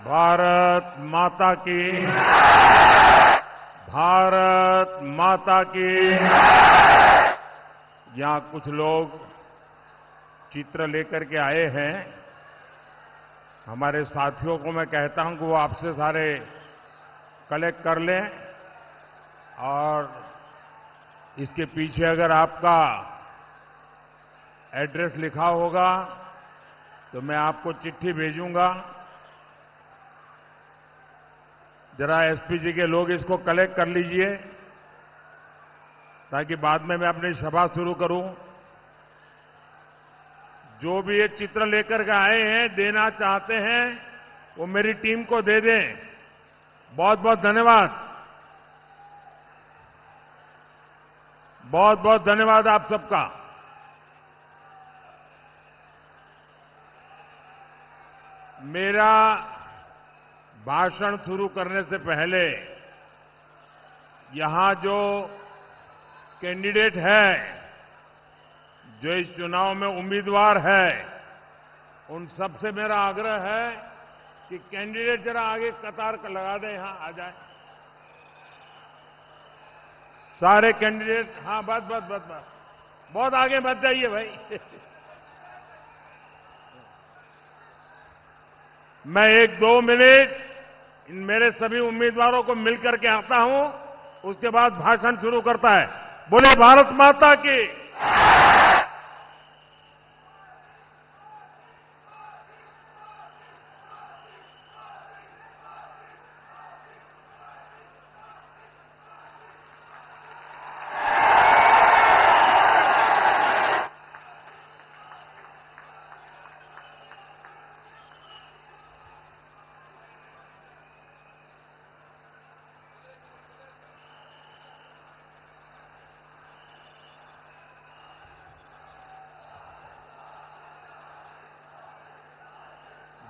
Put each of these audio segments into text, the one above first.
भारत माता की, भारत माता की। यहां कुछ लोग चित्र लेकर के आए हैं। हमारे साथियों को मैं कहता हूं कि वो आपसे सारे कलेक्ट कर लें और इसके पीछे अगर आपका एड्रेस लिखा होगा तो मैं आपको चिट्ठी भेजूंगा। जरा एसपी जी के लोग इसको कलेक्ट कर लीजिए ताकि बाद में मैं अपनी सभा शुरू करूं। जो भी ये चित्र लेकर के आए हैं, देना चाहते हैं, वो मेरी टीम को दे दें। बहुत बहुत धन्यवाद। बहुत बहुत धन्यवाद आप सबका। मेरा भाषण शुरू करने से पहले यहां जो कैंडिडेट है, जो इस चुनाव में उम्मीदवार है, उन सबसे मेरा आग्रह है कि कैंडिडेट जरा आगे कतार लगा दें, यहां आ जाए सारे कैंडिडेट। हाँ, बस बस बस बस, बहुत आगे मत जाइए भाई। मैं 1-2 मिनट इन मेरे सभी उम्मीदवारों को मिलकर के आता हूं, उसके बाद भाषण शुरू करता है। बोले भारत माता की।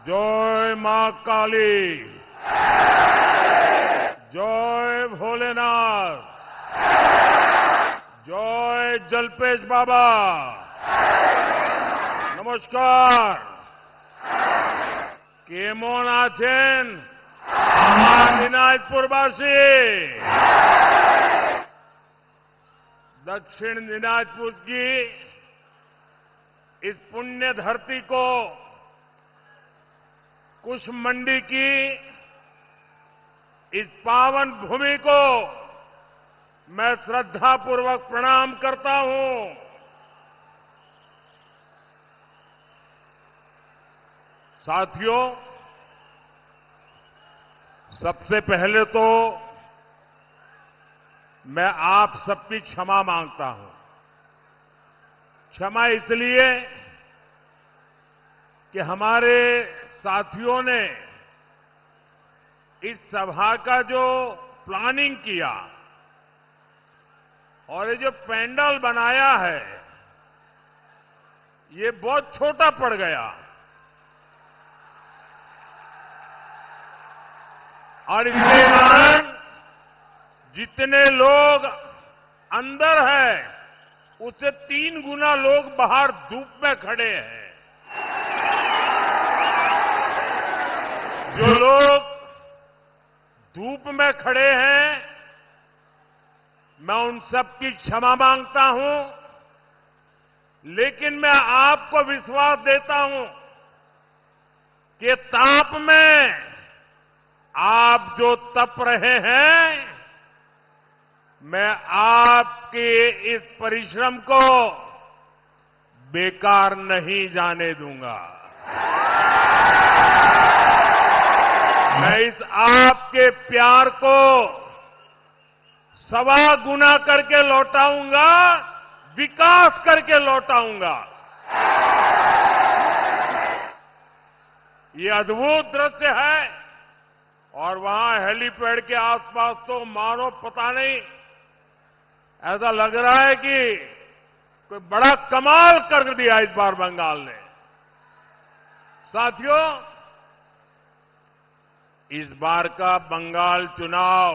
जय मां काली, जय भोलेनाथ, जय जलपेश बाबा। नमस्कार। केमन आছেন আমার দিনাজপুরবাসী? दक्षिण दिनाजपुर की इस पुण्य धरती को, कुशमंडी की इस पावन भूमि को मैं श्रद्धापूर्वक प्रणाम करता हूं। साथियों, सबसे पहले तो मैं आप सबकी क्षमा मांगता हूं। क्षमा इसलिए कि हमारे साथियों ने इस सभा का जो प्लानिंग किया और ये जो पैंडल बनाया है, ये बहुत छोटा पड़ गया और इसके कारण जितने लोग अंदर हैं, उससे 3 गुना लोग बाहर धूप में खड़े हैं। जो लोग धूप में खड़े हैं, मैं उन सबकी क्षमा मांगता हूं, लेकिन मैं आपको विश्वास देता हूं कि ताप में आप जो तप रहे हैं, मैं आपके इस परिश्रम को बेकार नहीं जाने दूंगा। मैं इस आपके प्यार को 1.25 गुना करके लौटाऊंगा, विकास करके लौटाऊंगा। ये अद्भुत दृश्य है और वहां हेलीपैड के आसपास तो मानो पता नहीं, ऐसा लग रहा है कि कोई बड़ा कमाल कर दिया इस बार बंगाल ने। साथियों, इस बार का बंगाल चुनाव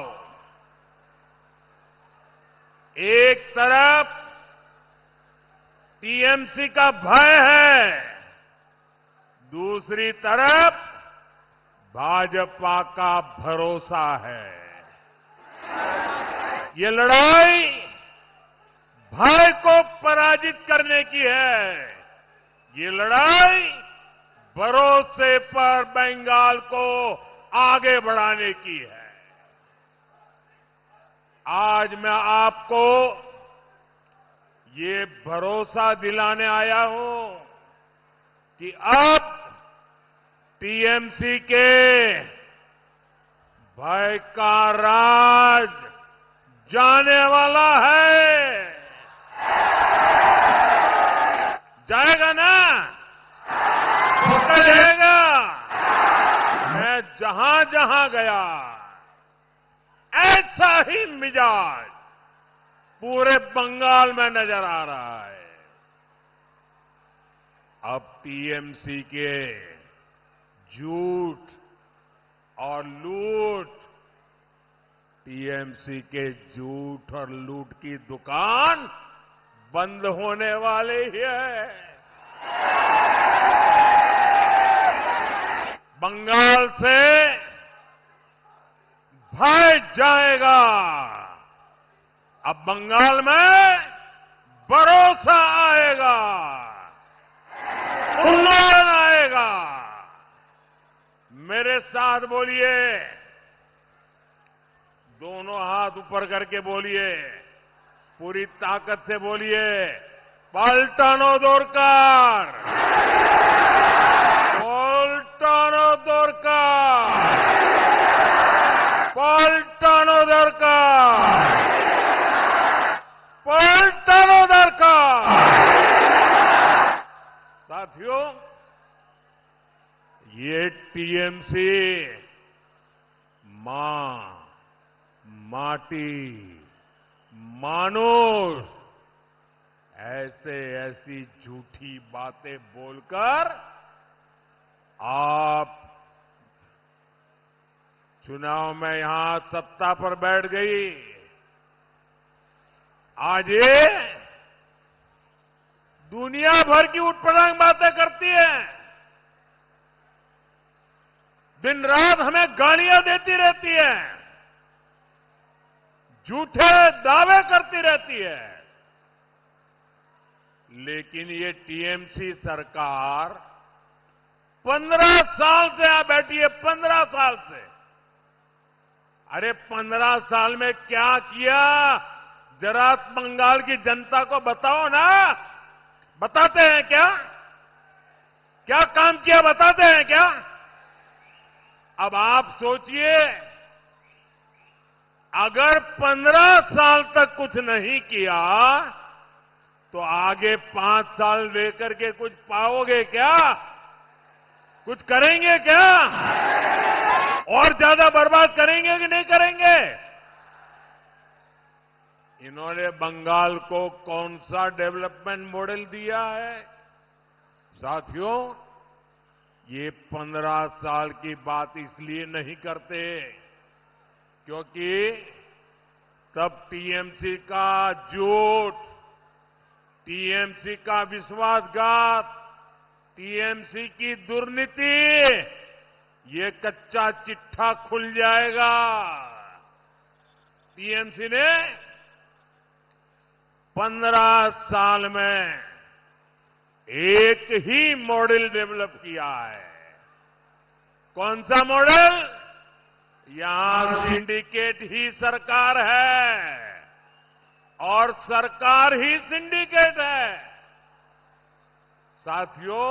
एक तरफ टीएमसी का भय है, दूसरी तरफ भाजपा का भरोसा है। ये लड़ाई भय को पराजित करने की है। ये लड़ाई भरोसे पर बंगाल को आगे बढ़ाने की है। आज मैं आपको ये भरोसा दिलाने आया हूं कि अब टीएमसी के भय का राज जाने वाला है। जाएगा ना? पक्का जाएगा। मैं जहां जहां गया ऐसा ही मिजाज पूरे बंगाल में नजर आ रहा है। अब टीएमसी के झूठ और लूट, टीएमसी के झूठ और लूट की दुकान बंद होने वाली ही है। बंगाल से भय जाएगा। अब बंगाल में भरोसा आएगा, उन्नयन आएगा। मेरे साथ बोलिए, दोनों हाथ ऊपर करके बोलिए, पूरी ताकत से बोलिए, पाल्टानो दोरकार, पाल्टानो दोरकार, पाल्टानो दोरकार, पाल्टानो दोरकार। साथियों, ये टीएमसी मां, माटी, मानुष ऐसी झूठी बातें बोलकर आप चुनाव में यहां सत्ता पर बैठ गई। आज ये दुनिया भर की उटपटांग बातें करती है, दिन रात हमें गालियां देती रहती है, झूठे दावे करती रहती है। लेकिन ये टीएमसी सरकार 15 साल से यहां बैठी है, 15 साल से। अरे 15 साल में क्या किया, जरा बंगाल की जनता को बताओ ना। बताते हैं क्या? क्या काम किया बताते हैं क्या? अब आप सोचिए, अगर 15 साल तक कुछ नहीं किया तो आगे 5 साल लेकर के कुछ पाओगे क्या? कुछ करेंगे क्या? और ज्यादा बर्बाद करेंगे कि नहीं करेंगे? इन्होंने बंगाल को कौन सा डेवलपमेंट मॉडल दिया है? साथियों, ये 15 साल की बात इसलिए नहीं करते क्योंकि तब टीएमसी का झूठ, टीएमसी का विश्वासघात, टीएमसी की दुर्नीति, ये कच्चा चिट्ठा खुल जाएगा। टीएमसी ने 15 साल में एक ही मॉडल डेवलप किया है। कौन सा मॉडल? यहां सिंडिकेट ही सरकार है और सरकार ही सिंडिकेट है। साथियों,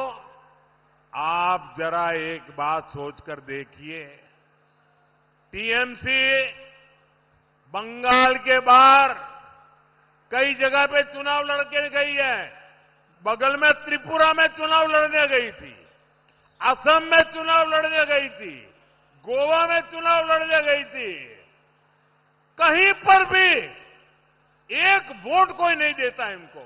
आप जरा एक बात सोचकर देखिए, टीएमसी बंगाल के बाहर कई जगह पे चुनाव लड़के गई है। बगल में त्रिपुरा में चुनाव लड़ने गई थी, असम में चुनाव लड़ने गई थी, गोवा में चुनाव लड़ने गई थी। कहीं पर भी एक वोट कोई नहीं देता इनको।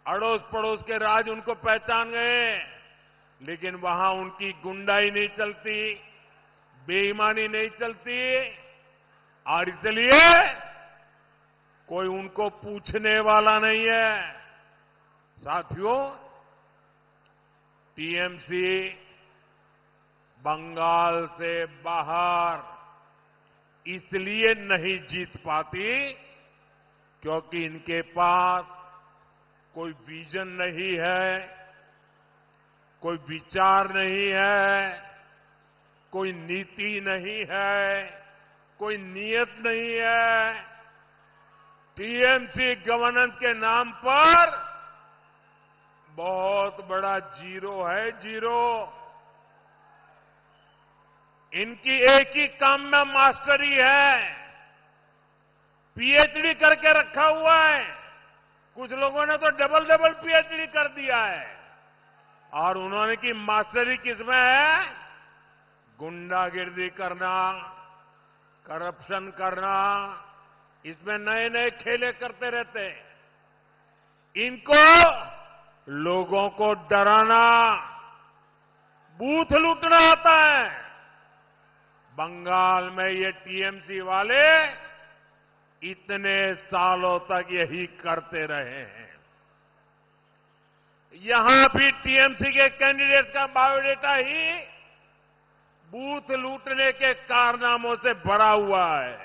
अड़ोस पड़ोस के राज उनको पहचान गए, लेकिन वहां उनकी गुंडाई नहीं चलती, बेईमानी नहीं चलती, और इसलिए कोई उनको पूछने वाला नहीं है। साथियों, टीएमसी बंगाल से बाहर इसलिए नहीं जीत पाती क्योंकि इनके पास कोई विजन नहीं है, कोई विचार नहीं है, कोई नीति नहीं है, कोई नियत नहीं है। टीएमसी गवर्नेंस के नाम पर बहुत बड़ा जीरो है, जीरो। इनकी एक ही काम में मास्टरी है, पीएचडी करके रखा हुआ है। कुछ लोगों ने तो डबल डबल पीएचडी कर दिया है। और उन्होंने की मास्टरी किसमें है? गुंडागिर्दी करना, करप्शन करना, इसमें नए नए खेले करते रहते। इनको लोगों को डराना, बूथ लूटना आता है। बंगाल में ये टीएमसी वाले इतने सालों तक यही करते रहे हैं। यहां भी टीएमसी के कैंडिडेट्स का बायोडेटा ही बूथ लूटने के कारनामों से भरा हुआ है।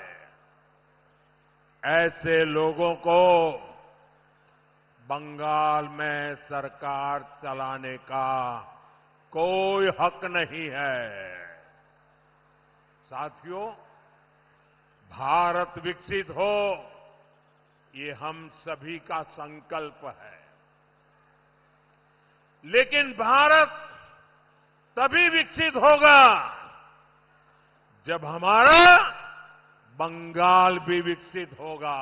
ऐसे लोगों को बंगाल में सरकार चलाने का कोई हक नहीं है। साथियों, भारत विकसित हो, ये हम सभी का संकल्प है। लेकिन भारत तभी विकसित होगा जब हमारा बंगाल भी विकसित होगा।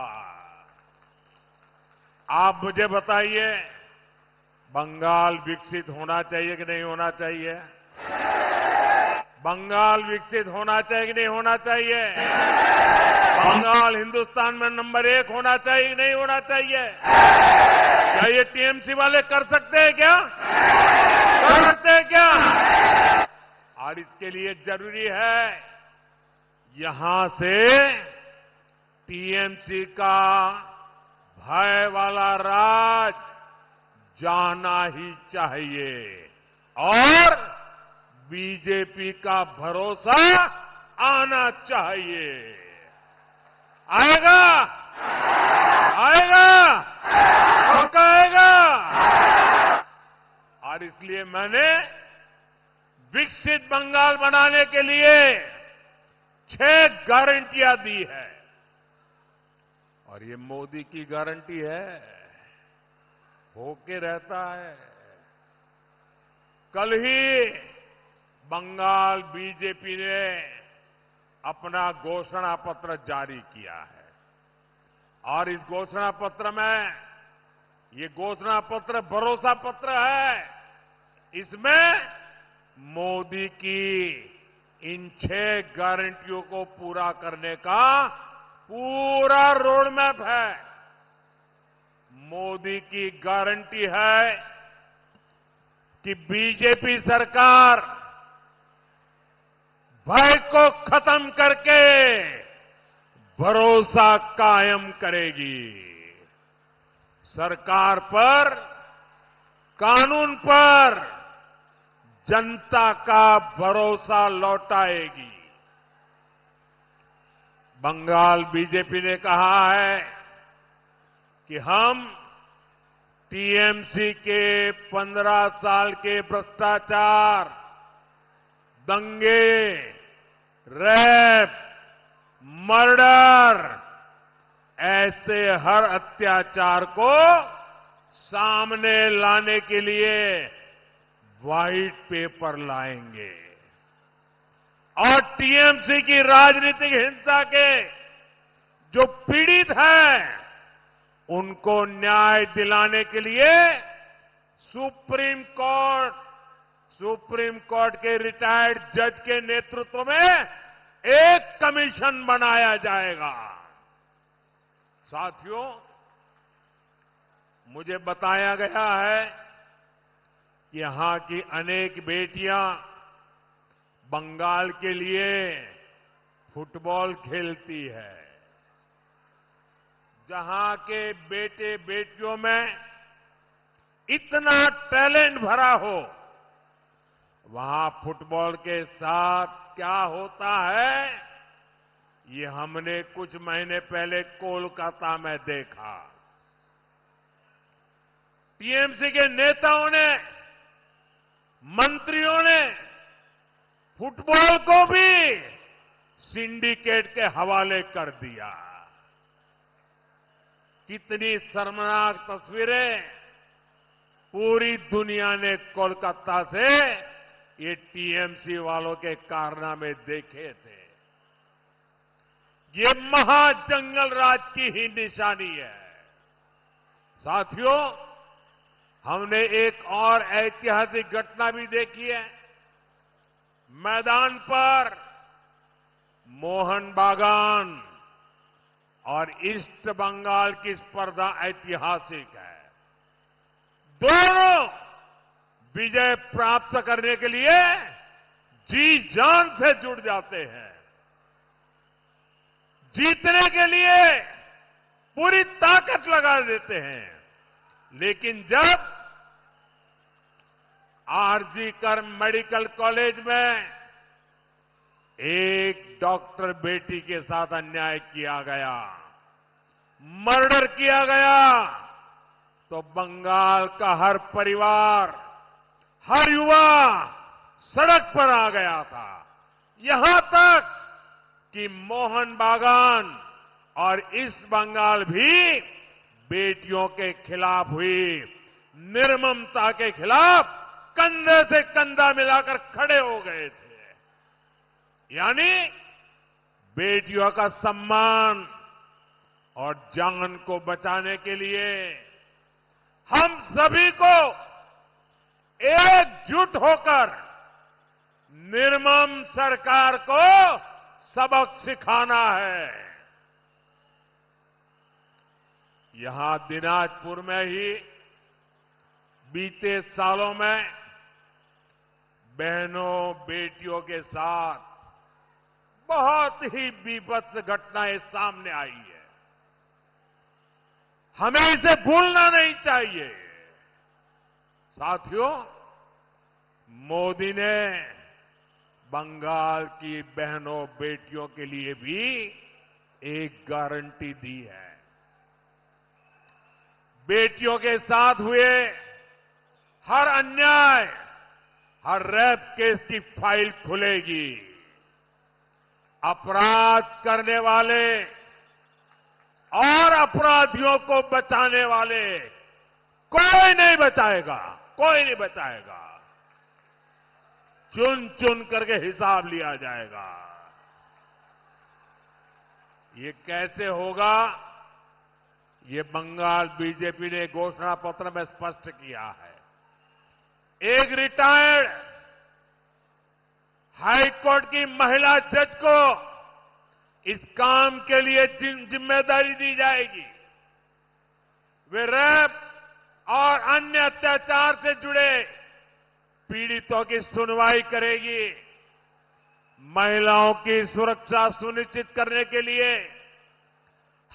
आप मुझे बताइए, बंगाल विकसित होना चाहिए कि नहीं होना चाहिए? बंगाल विकसित होना चाहिए कि नहीं होना चाहिए? बंगाल हिंदुस्तान में नंबर 1 होना चाहिए कि नहीं होना चाहिए? क्या ये टीएमसी वाले कर सकते हैं क्या? कर सकते हैं क्या? और इसके लिए जरूरी है यहां से टीएमसी का भय वाला राज जाना ही चाहिए और बीजेपी का भरोसा आना चाहिए। आएगा, आएगा, पक्का आएगा। और इसलिए मैंने विकसित बंगाल बनाने के लिए 6 गारंटियां दी है। और ये मोदी की गारंटी है, होके रहता है। कल ही बंगाल बीजेपी ने अपना घोषणा पत्र जारी किया है और इस घोषणा पत्र में, ये घोषणा पत्र भरोसा पत्र है। इसमें मोदी की इन 6 गारंटियों को पूरा करने का पूरा रोड मैप है। मोदी की गारंटी है कि बीजेपी सरकार भय को खत्म करके भरोसा कायम करेगी। सरकार पर, कानून पर जनता का भरोसा लौटाएगी। बंगाल बीजेपी ने कहा है कि हम टीएमसी के 15 साल के भ्रष्टाचार, दंगे, रेप, मर्डर, ऐसे हर अत्याचार को सामने लाने के लिए व्हाइट पेपर लाएंगे और टीएमसी की राजनीतिक हिंसा के जो पीड़ित हैं उनको न्याय दिलाने के लिए सुप्रीम कोर्ट के रिटायर्ड जज के नेतृत्व में एक कमीशन बनाया जाएगा। साथियों, मुझे बताया गया है कि यहां की अनेक बेटियां बंगाल के लिए फुटबॉल खेलती है। जहां के बेटे बेटियों में इतना टैलेंट भरा हो, वहां फुटबॉल के साथ क्या होता है, ये हमने कुछ महीने पहले कोलकाता में देखा। टीएमसी के नेताओं ने, मंत्रियों ने फुटबॉल को भी सिंडिकेट के हवाले कर दिया। कितनी शर्मनाक तस्वीरें पूरी दुनिया ने कोलकाता से ये टीएमसी वालों के कारनामे देखे थे। ये महाजंगल राज की ही निशानी है। साथियों, हमने एक और ऐतिहासिक घटना भी देखी है। मैदान पर मोहन बागान और ईस्ट बंगाल की स्पर्धा ऐतिहासिक है। दोनों विजय प्राप्त करने के लिए जी जान से जुड़ जाते हैं। जीतने के लिए पूरी ताकत लगा देते हैं। लेकिन जब आरजी कर मेडिकल कॉलेज में एक डॉक्टर बेटी के साथ अन्याय किया गया, मर्डर किया गया, तो बंगाल का हर परिवार, हर युवा सड़क पर आ गया था। यहां तक कि मोहन बागान और ईस्ट बंगाल भी बेटियों के खिलाफ हुई निर्ममता के खिलाफ कंधे से कंधा मिलाकर खड़े हो गए थे। यानी बेटियों का सम्मान और जान को बचाने के लिए हम सभी को एकजुट होकर निर्मम सरकार को सबक सिखाना है। यहां दिनाजपुर में ही बीते सालों में बहनों बेटियों के साथ बहुत ही बीभत्स घटनाएं सामने आई है। हमें इसे भूलना नहीं चाहिए। साथियों, मोदी ने बंगाल की बहनों बेटियों के लिए भी एक गारंटी दी है। बेटियों के साथ हुए हर अन्याय, हर रेप केस की फाइल खुलेगी। अपराध करने वाले और अपराधियों को बचाने वाले कोई नहीं बचाएगा, कोई नहीं बचाएगा। चुन चुन करके हिसाब लिया जाएगा। ये कैसे होगा, ये बंगाल बीजेपी ने घोषणा पत्र में स्पष्ट किया है। एक रिटायर्ड हाईकोर्ट की महिला जज को इस काम के लिए जिम्मेदारी दी जाएगी। वे रेप और अन्य अत्याचार से जुड़े पीड़ितों की सुनवाई करेगी। महिलाओं की सुरक्षा सुनिश्चित करने के लिए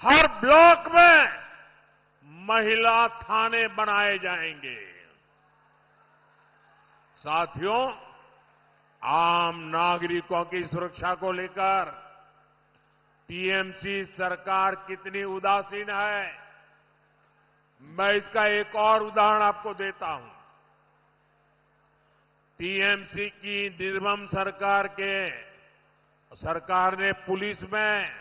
हर ब्लॉक में महिला थाने बनाए जाएंगे। साथियों, आम नागरिकों की सुरक्षा को लेकर टीएमसी सरकार कितनी उदासीन है, मैं इसका एक और उदाहरण आपको देता हूं। टीएमसी की निर्मम सरकार ने पुलिस में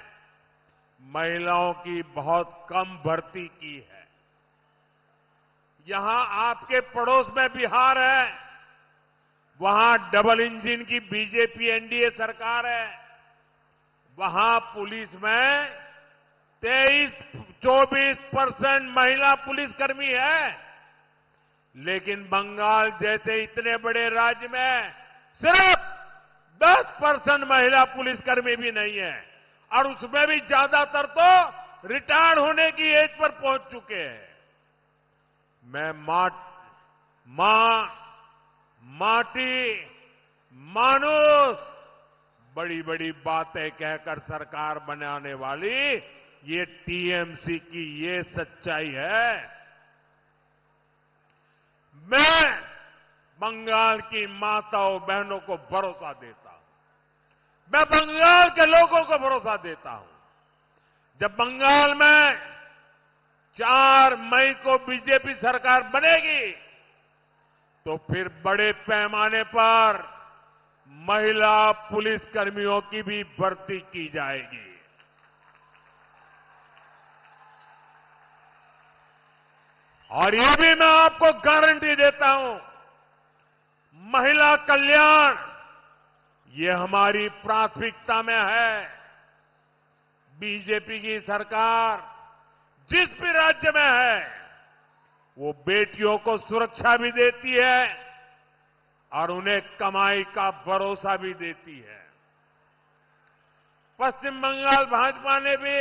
महिलाओं की बहुत कम भर्ती की है। यहां आपके पड़ोस में बिहार है, वहां डबल इंजन की बीजेपी एनडीए सरकार है। वहां पुलिस में 23-24% महिला पुलिसकर्मी है। लेकिन बंगाल जैसे इतने बड़े राज्य में सिर्फ 10% महिला पुलिसकर्मी भी नहीं है, और उसमें भी ज्यादातर तो रिटायर्ड होने की एज पर पहुंच चुके हैं। मैं माटी, मानुष, बड़ी बड़ी बातें कहकर सरकार बनाने वाली ये टीएमसी की ये सच्चाई है। मैं बंगाल की माताओं बहनों को भरोसा देता हूं। मैं बंगाल के लोगों को भरोसा देता हूं। जब बंगाल में 4 मई को बीजेपी सरकार बनेगी तो फिर बड़े पैमाने पर महिला पुलिसकर्मियों की भी भर्ती की जाएगी। और ये भी मैं आपको गारंटी देता हूं, महिला कल्याण ये हमारी प्राथमिकता में है। बीजेपी की सरकार जिस भी राज्य में है वो बेटियों को सुरक्षा भी देती है और उन्हें कमाई का भरोसा भी देती है। पश्चिम बंगाल भाजपा ने भी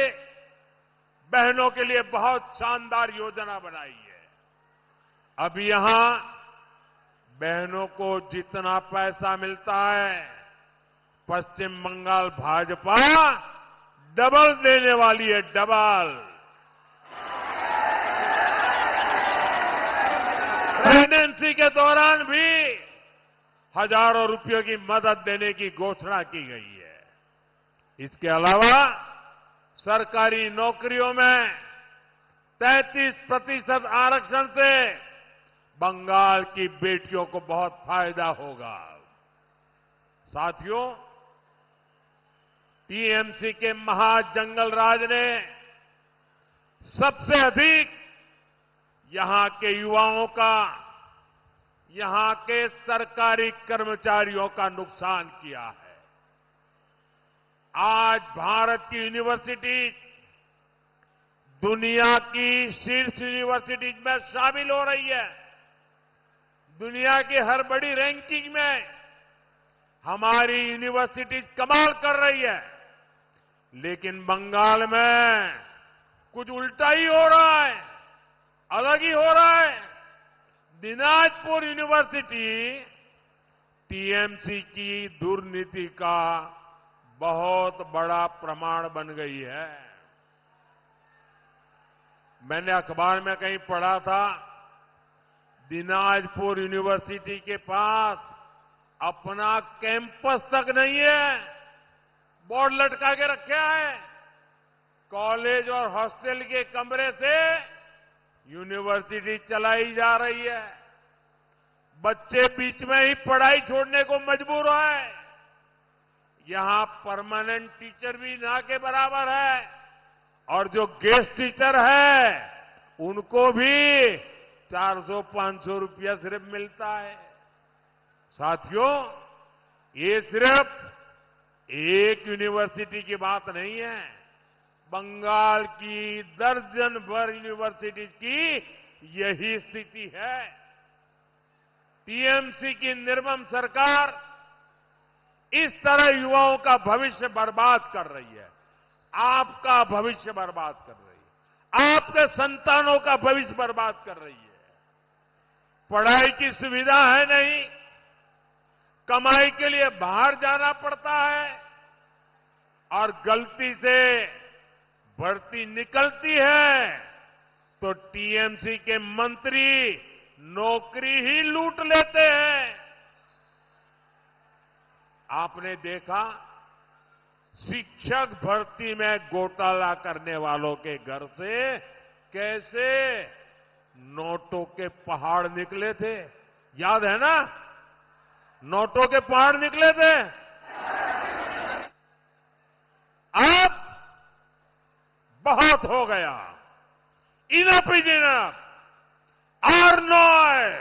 बहनों के लिए बहुत शानदार योजना बनाई है। अब यहां बहनों को जितना पैसा मिलता है पश्चिम बंगाल भाजपा डबल देने वाली है, डबल। प्रेगनेंसी के दौरान भी हजारों रुपयों की मदद देने की घोषणा की गई है। इसके अलावा सरकारी नौकरियों में 33% आरक्षण से बंगाल की बेटियों को बहुत फायदा होगा। साथियों, टीएमसी के महाजंगल राज ने सबसे अधिक यहां के युवाओं का, यहां के सरकारी कर्मचारियों का नुकसान किया है। आज भारत की यूनिवर्सिटी दुनिया की शीर्ष यूनिवर्सिटीज में शामिल हो रही है। दुनिया की हर बड़ी रैंकिंग में हमारी यूनिवर्सिटीज कमाल कर रही है, लेकिन बंगाल में कुछ उल्टा ही हो रहा है, अलग ही हो रहा है। दिनाजपुर यूनिवर्सिटी टीएमसी की दुर्नीति का बहुत बड़ा प्रमाण बन गई है। मैंने अखबार में कहीं पढ़ा था, दिनाजपुर यूनिवर्सिटी के पास अपना कैंपस तक नहीं है, बोर्ड लटका के रखा है। कॉलेज और हॉस्टल के कमरे से यूनिवर्सिटी चलाई जा रही है। बच्चे बीच में ही पढ़ाई छोड़ने को मजबूर है। यहां परमानेंट टीचर भी ना के बराबर है और जो गेस्ट टीचर है उनको भी 400-500 रुपया सिर्फ मिलता है। साथियों, ये सिर्फ एक यूनिवर्सिटी की बात नहीं है, बंगाल की दर्जन भर यूनिवर्सिटी की यही स्थिति है। टीएमसी की निर्मम सरकार इस तरह युवाओं का भविष्य बर्बाद कर रही है, आपका भविष्य बर्बाद कर रही है, आपके संतानों का भविष्य बर्बाद कर रही है। पढ़ाई की सुविधा है नहीं, कमाई के लिए बाहर जाना पड़ता है और गलती से भर्ती निकलती है तो टीएमसी के मंत्री नौकरी ही लूट लेते हैं। आपने देखा, शिक्षक भर्ती में घोटाला करने वालों के घर से कैसे नोटों के पहाड़ निकले थे, याद है ना? नोटों के पहाड़ निकले थे। अब बहुत हो गया, इनफ इज इनफ। আর নয়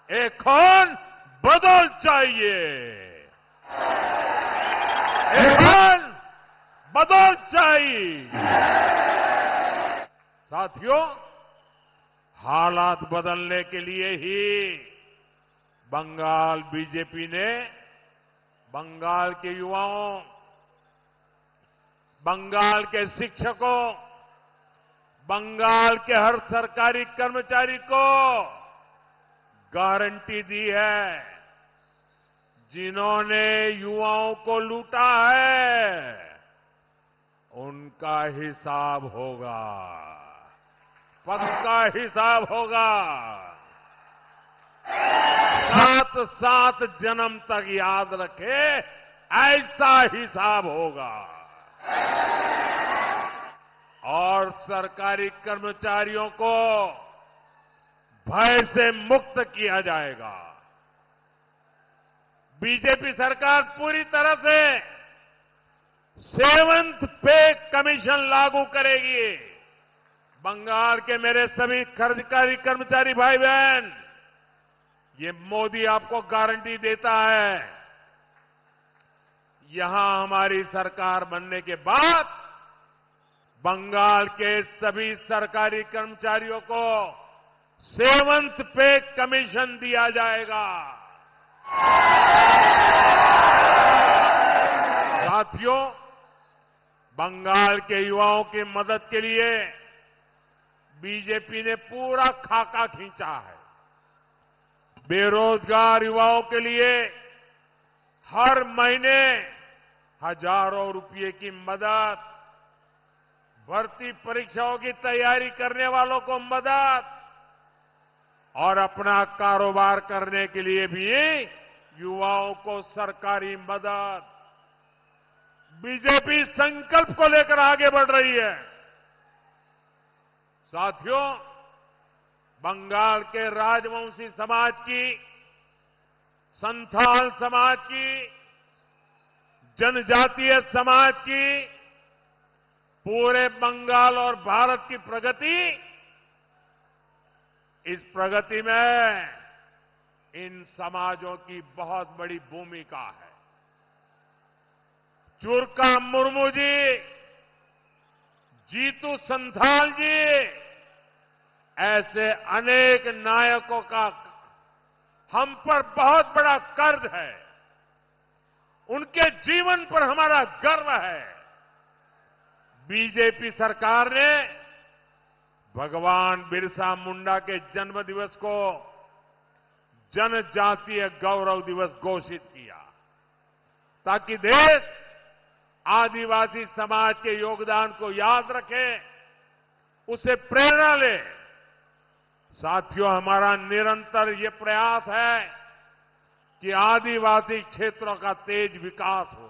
এখন বদল चाहिए, এখন बदल चाहिए। साथियों, हालात बदलने के लिए ही बंगाल बीजेपी ने बंगाल के युवाओं, बंगाल के शिक्षकों, बंगाल के हर सरकारी कर्मचारी को गारंटी दी है। जिन्होंने युवाओं को लूटा है उनका हिसाब होगा। पक्का हिसाब होगा। 7-7 जन्म तक याद रखे, ऐसा हिसाब होगा। और सरकारी कर्मचारियों को भय से मुक्त किया जाएगा। बीजेपी सरकार पूरी तरह से 7th पे कमीशन लागू करेगी। बंगाल के मेरे सभी सरकारी कर्मचारी भाई बहन, ये मोदी आपको गारंटी देता है। यहां हमारी सरकार बनने के बाद बंगाल के सभी सरकारी कर्मचारियों को 7th पे कमीशन दिया जाएगा। साथियों, बंगाल के युवाओं की मदद के लिए बीजेपी ने पूरा खाका खींचा है। बेरोजगार युवाओं के लिए हर महीने हजारों रुपये की मदद, भर्ती परीक्षाओं की तैयारी करने वालों को मदद और अपना कारोबार करने के लिए भी युवाओं को सरकारी मदद। बीजेपी संकल्प को लेकर आगे बढ़ रही है। साथियों, बंगाल के राजवंशी समाज की, संथाल समाज की, जनजातीय समाज की, पूरे बंगाल और भारत की प्रगति, इस प्रगति में इन समाजों की बहुत बड़ी भूमिका है। चुरका मुर्मू जी, जीतू संथाल जी, ऐसे अनेक नायकों का हम पर बहुत बड़ा कर्ज है। उनके जीवन पर हमारा गर्व है। बीजेपी सरकार ने भगवान बिरसा मुंडा के जन्म दिवस को जनजातीय गौरव दिवस घोषित किया, ताकि देश आदिवासी समाज के योगदान को याद रखे, उसे प्रेरणा ले। साथियों, हमारा निरंतर ये प्रयास है कि आदिवासी क्षेत्रों का तेज विकास हो।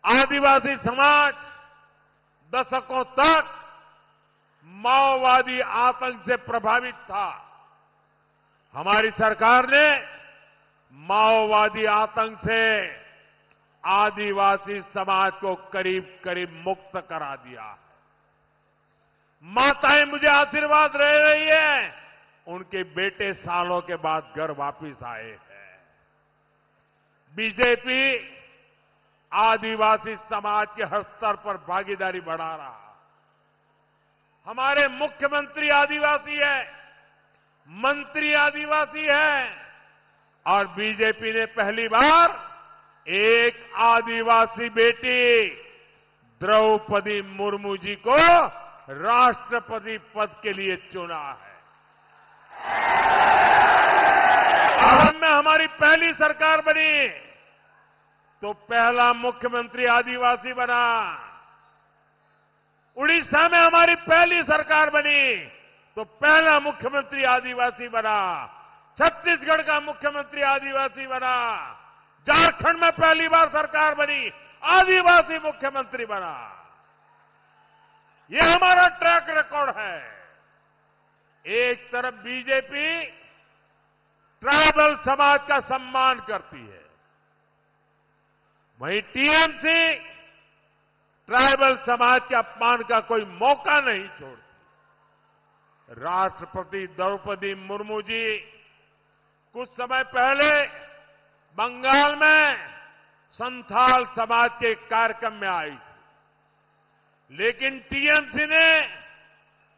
आदिवासी समाज दशकों तक माओवादी आतंक से प्रभावित था। हमारी सरकार ने माओवादी आतंक से आदिवासी समाज को करीब करीब मुक्त करा दिया है। माताएं मुझे आशीर्वाद दे रही है, उनके बेटे सालों के बाद घर वापिस आए हैं। बीजेपी आदिवासी समाज के हर स्तर पर भागीदारी बढ़ा रहा। हमारे मुख्यमंत्री आदिवासी है, मंत्री आदिवासी है, और बीजेपी ने पहली बार एक आदिवासी बेटी द्रौपदी मुर्मू जी को राष्ट्रपति पद के लिए चुना है। असम में हमारी पहली सरकार बनी तो पहला मुख्यमंत्री आदिवासी बना। उड़ीसा में हमारी पहली सरकार बनी तो पहला मुख्यमंत्री आदिवासी बना। छत्तीसगढ़ का मुख्यमंत्री आदिवासी बना। झारखंड में पहली बार सरकार बनी, आदिवासी मुख्यमंत्री बना। ये हमारा ट्रैक रिकॉर्ड है। एक तरफ बीजेपी ट्राइबल समाज का सम्मान करती है, वहीं टीएमसी ट्राइबल समाज के अपमान का कोई मौका नहीं छोड़ती। राष्ट्रपति द्रौपदी मुर्मू जी कुछ समय पहले बंगाल में संथाल समाज के कार्यक्रम में आई थी, लेकिन टीएमसी ने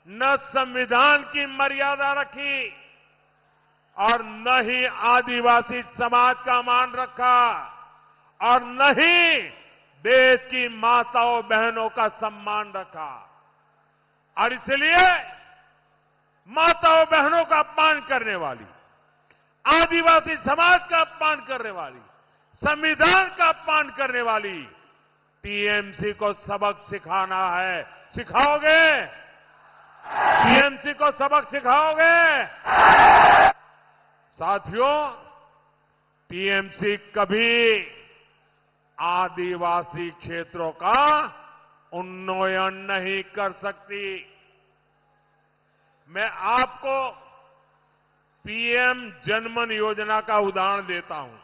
न संविधान की मर्यादा रखी और न ही आदिवासी समाज का मान रखा और न ही देश की माताओं बहनों का सम्मान रखा। और इसलिए माताओं बहनों का अपमान करने वाली, आदिवासी समाज का अपमान करने वाली, संविधान का अपमान करने वाली टीएमसी को सबक सिखाना है। सिखाओगे? टीएमसी को सबक सिखाओगे? साथियों, टीएमसी कभी आदिवासी क्षेत्रों का उन्नयन नहीं कर सकती। मैं आपको पीएम जनमन योजना का उदाहरण देता हूं।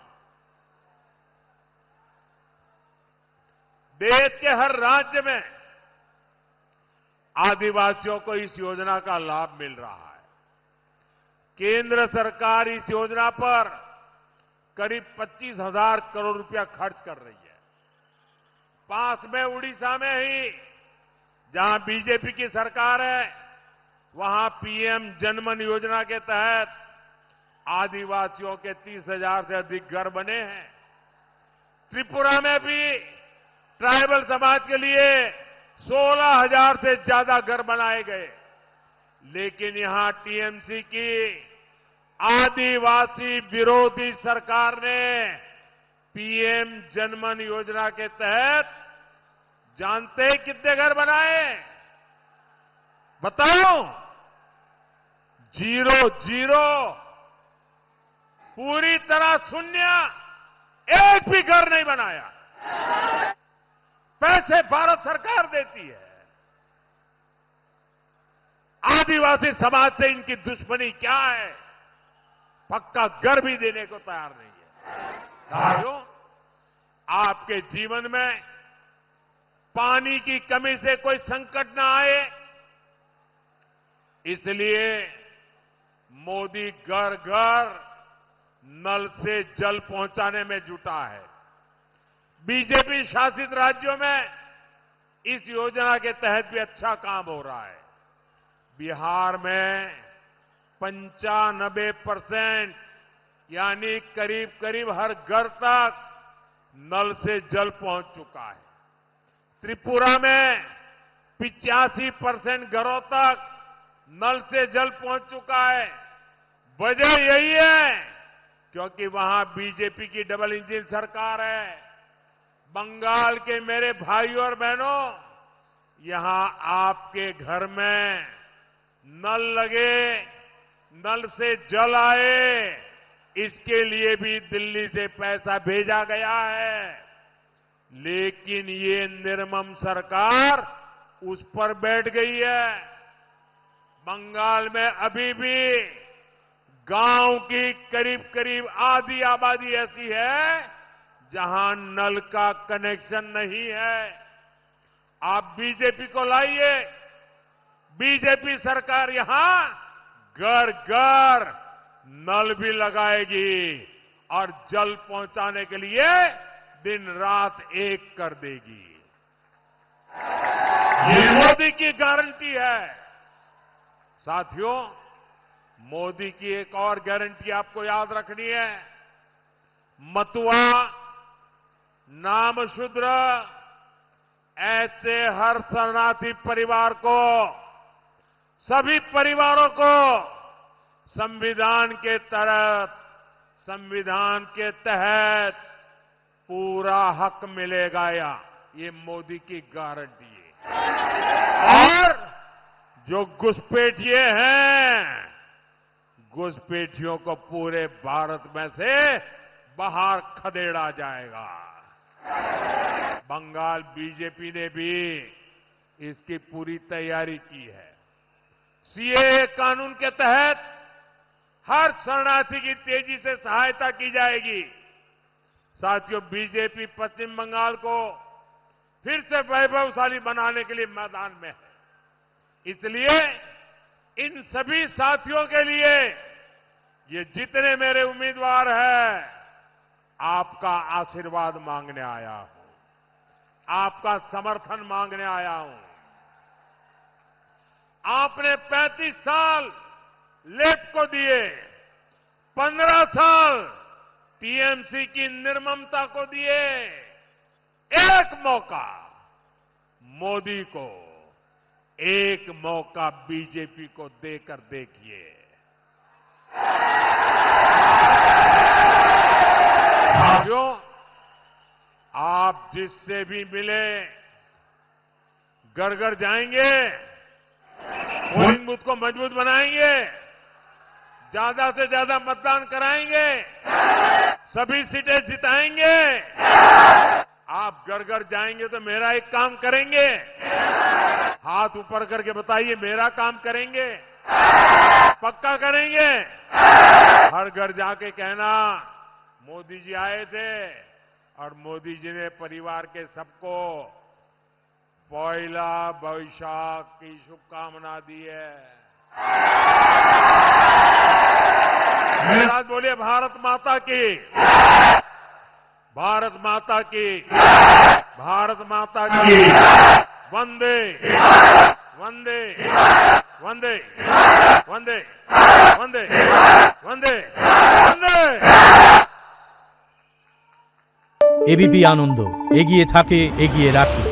देश के हर राज्य में आदिवासियों को इस योजना का लाभ मिल रहा है। केंद्र सरकार इस योजना पर करीब 25,000 करोड़ रुपया खर्च कर रही है। पास में उड़ीसा में ही, जहां बीजेपी की सरकार है, वहां पीएम जनमन योजना के तहत आदिवासियों के 30,000 से अधिक घर बने हैं। त्रिपुरा में भी ट्राइबल समाज के लिए 16,000 से ज्यादा घर बनाए गए। लेकिन यहां टीएमसी की आदिवासी विरोधी सरकार ने पीएम जनमन योजना के तहत जानते हैं कितने घर बनाए? बताओ। 0 पूरी तरह शून्य। एक भी घर नहीं बनाया। पैसे भारत सरकार देती है। आदिवासी समाज से इनकी दुश्मनी क्या है? पक्का घर भी देने को तैयार नहीं है। साथियों, आपके जीवन में पानी की कमी से कोई संकट ना आए, इसलिए मोदी घर घर नल से जल पहुंचाने में जुटा है। बीजेपी शासित राज्यों में इस योजना के तहत भी अच्छा काम हो रहा है। बिहार में 95% यानी करीब करीब हर घर तक नल से जल पहुंच चुका है। त्रिपुरा में 85% घरों तक नल से जल पहुंच चुका है। वजह यही है क्योंकि वहां बीजेपी की डबल इंजन सरकार है। बंगाल के मेरे भाइयों और बहनों, यहां आपके घर में नल लगे, नल से जल आए, इसके लिए भी दिल्ली से पैसा भेजा गया है। लेकिन ये निर्मम सरकार उस पर बैठ गई है। बंगाल में अभी भी गांव की करीब करीब आधी आबादी ऐसी है जहां नल का कनेक्शन नहीं है। आप बीजेपी को लाइए, बीजेपी सरकार यहां घर घर नल भी लगाएगी और जल पहुंचाने के लिए दिन रात एक कर देगी। ये मोदी की गारंटी है। साथियों, मोदी की एक और गारंटी आपको याद रखनी है। मतुआ, नामशूद्र, ऐसे हर शरणार्थी परिवार को, सभी परिवारों को संविधान के तहत पूरा हक मिलेगा। ये मोदी की गारंटी है। और जो घुसपैठिए हैं, घुसपैठियों को पूरे भारत में से बाहर खदेड़ा जाएगा। बंगाल बीजेपी ने भी इसकी पूरी तैयारी की है। सीएए कानून के तहत हर शरणार्थी की तेजी से सहायता की जाएगी। साथियों, बीजेपी पश्चिम बंगाल को फिर से वैभवशाली बनाने के लिए मैदान में है। इसलिए इन सभी साथियों के लिए, ये जितने मेरे उम्मीदवार हैं, आपका आशीर्वाद मांगने आया हूं, आपका समर्थन मांगने आया हूं। आपने 35 साल लेफ्ट को दिए, 15 साल टीएमसी की निर्ममता को दिए। एक मौका मोदी को, एक मौका बीजेपी को देकर देखिए। साथियों, आप जिससे भी मिले, घर घर जाएंगे पोलिंग बूथ को मजबूत बनाएंगे, ज्यादा से ज्यादा मतदान कराएंगे, सभी सीटें जिताएंगे। आप घर घर जाएंगे तो मेरा एक काम करेंगे, हाथ ऊपर करके बताइए, मेरा काम करेंगे, पक्का करेंगे। हर घर जाके कहना मोदी जी आए थे और मोदी जी ने परिवार के सबको पहला वैशाख की शुभकामना दी है। आज बोलिए भारत माता की, भारत माता की, भारत माता की। वंदे वंदे वंदे वंदे वंदे वंदे वंदे। এবিপি আনন্দ, এগিয়ে থাকে, এগিয়ে রাখে।